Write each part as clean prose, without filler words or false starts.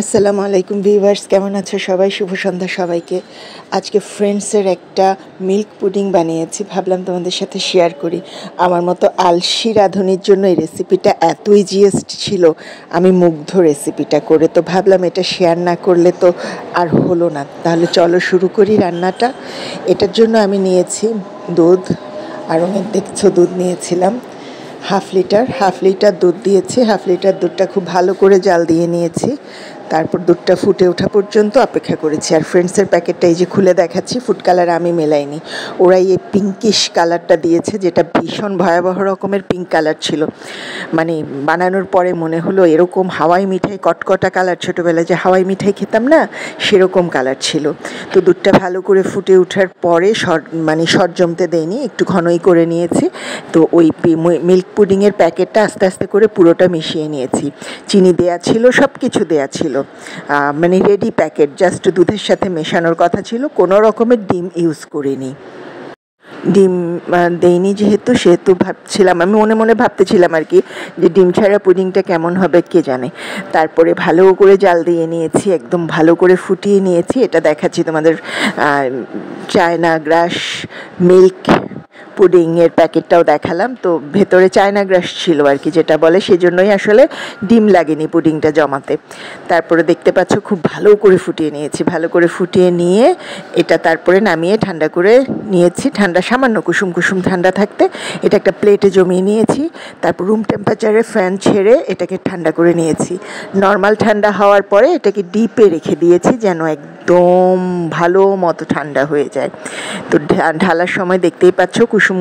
আসসালামু আলাইকুম ভিউয়ার্স, কেমন আছো সবাই? শুভ সন্ধ্যা সবাইকে। আজকে ফ্রেন্ডসের একটা মিল্ক পুডিং বানিয়েছি, ভাবলাম তোমাদের সাথে শেয়ার করি। আমার মতো আলসি রাঁধুনির জন্য এই রেসিপিটা এত ইজিয়েস্ট ছিল, আমি মুগ্ধ রেসিপিটা করে। তো ভাবলাম এটা শেয়ার না করলে তো আর হলো না। তাহলে চলো শুরু করি রান্নাটা। এটার জন্য আমি নিয়েছি দুধ, আর অনেক দেখছো দুধ নিয়েছিলাম হাফ লিটার দুধ দিয়েছি। হাফ লিটার দুধটা খুব ভালো করে জাল দিয়ে নিয়েছি। তারপর দুধটা ফুটে ওঠা পর্যন্ত অপেক্ষা করেছি। আর ফ্রেন্ডসের প্যাকেটটা এই যে খুলে দেখাচ্ছি, ফুড কালার আমি মেলাইনি, ওরাই এই পিঙ্কিশ কালারটা দিয়েছে, যেটা ভীষণ ভয়াবহ রকমের পিঙ্ক কালার ছিল। মানে বানানোর পরে মনে হলো এরকম হাওয়াই মিঠাই কটকটা কালার, ছোটোবেলায় যে হাওয়াই মিঠাই খেতাম না, সেরকম কালার ছিল। তো দুধটা ভালো করে ফুটে ওঠার পরে সর জমতে দেয়নি, একটু ঘনই করে নিয়েছি। তো ওই মিল্ক পুডিংয়ের প্যাকেটটা আস্তে আস্তে করে পুরোটা মিশিয়ে নিয়েছি। চিনি দেয়া ছিল, সব কিছু দেয়া ছিল, মানে রেডি প্যাকেট, জাস্ট দুধের সাথে মেশানোর কথা ছিল। কোনো রকমের ডিম ইউজ করিনি। ডিম দেইনি সেহেতু ভাবছিলাম, আমি মনে মনে ভাবতেছিলাম আর কি, যে ডিম ছাড়া পুডিংটা কেমন হবে কে জানে। তারপরে ভালো করে জাল দিয়ে নিয়েছি, একদম ভালো করে ফুটিয়ে নিয়েছি। এটা দেখাচ্ছি তোমাদের, চায়না গ্রাস মিল্ক পুডিংয়ের প্যাকেটটাও দেখালাম। তো ভেতরে চায়না গ্রাস ছিল আর কি, যেটা বলে, সেজন্যই আসলে ডিম লাগেনি পুডিংটা জমাতে। তারপরে দেখতে পাচ্ছ খুব ভালো করে ফুটিয়ে নিয়েছি। ভালো করে ফুটিয়ে নিয়ে এটা তারপরে নামিয়ে ঠান্ডা করে নিয়েছি। ঠান্ডা সামান্য কুসুম কুসুম ঠান্ডা থাকতে এটা একটা প্লেটে জমিয়ে নিয়েছি। তারপর রুম টেম্পারেচারে ফ্যান ছেড়ে এটাকে ঠান্ডা করে নিয়েছি। নর্মাল ঠান্ডা হওয়ার পরে এটাকে ডিপে রেখে দিয়েছি, যেন একদম ভালো মতো ঠান্ডা হয়ে যায়। তো ঢালার সময় দেখতেই পাচ্ছ কুসুম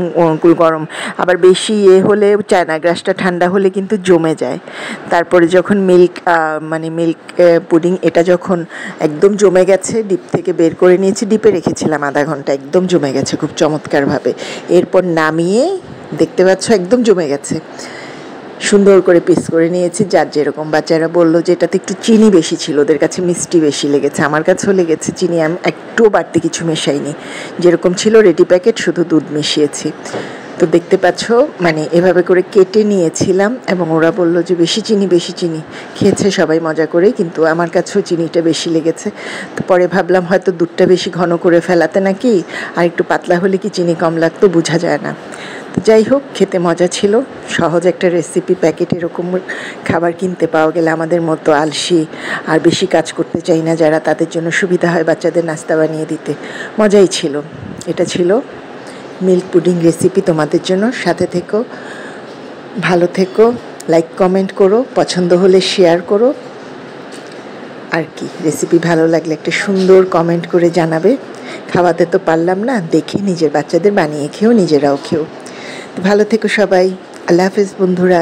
গরম। আবার বেশি হলে, চায়না গ্রাসটা ঠান্ডা হলে কিন্তু জমে যায়। তারপরে যখন মিল্ক পুডিং এটা যখন একদম জমে গেছে, ডিপ থেকে বের করে নিয়েছি, ডিপে রেখেছিলাম আধা ঘন্টা, একদম জমে গেছে খুব চমৎকারভাবে। এরপর নামিয়ে দেখতে পাচ্ছ একদম জমে গেছে। সুন্দর করে পিস করে নিয়েছি, যার যেরকম। বাচ্চারা বললো যে এটাতে একটু চিনি বেশি ছিল, ওদের কাছে মিষ্টি বেশি লেগেছে, আমার কাছেও লেগেছে চিনি। আমি একটুও বাড়তি কিছু মেশাইনি, যেরকম ছিল রেডি প্যাকেট, শুধু দুধ মিশিয়েছি। তো দেখতে পাচ্ছ, মানে এভাবে করে কেটে নিয়েছিলাম, এবং ওরা বললো যে বেশি চিনি খেয়েছে সবাই মজা করে, কিন্তু আমার কাছেও চিনিটা বেশি লেগেছে। তো পরে ভাবলাম হয়তো দুধটা বেশি ঘন করে ফেলাতে নাকি, আর একটু পাতলা হলে কি চিনি কম লাগতো, বোঝা যায় না। তো যাই হোক, খেতে মজা ছিল, সহজ একটা রেসিপি। প্যাকেট এরকম খাবার কিনতে পাওয়া গেলে আমাদের মতো আলসি আর বেশি কাজ করতে চাই না যারা, তাদের জন্য সুবিধা হয় বাচ্চাদের নাস্তা বানিয়ে দিতে। মজাই ছিল। এটা ছিল মিল্ক পুডিং রেসিপি তোমাদের জন্য। সাথে থেকো, ভালো থেকো, লাইক কমেন্ট করো, পছন্দ হলে শেয়ার করো। আর কি, রেসিপি ভালো লাগলে একটা সুন্দর কমেন্ট করে জানাবে। খাওয়াতে তো পারলাম না, দেখে নিজের বাচ্চাদের বানিয়ে খেও, নিজেরাও খেও। ভালো থেকো সবাই। আল্লাহ হাফেজ বন্ধুরা।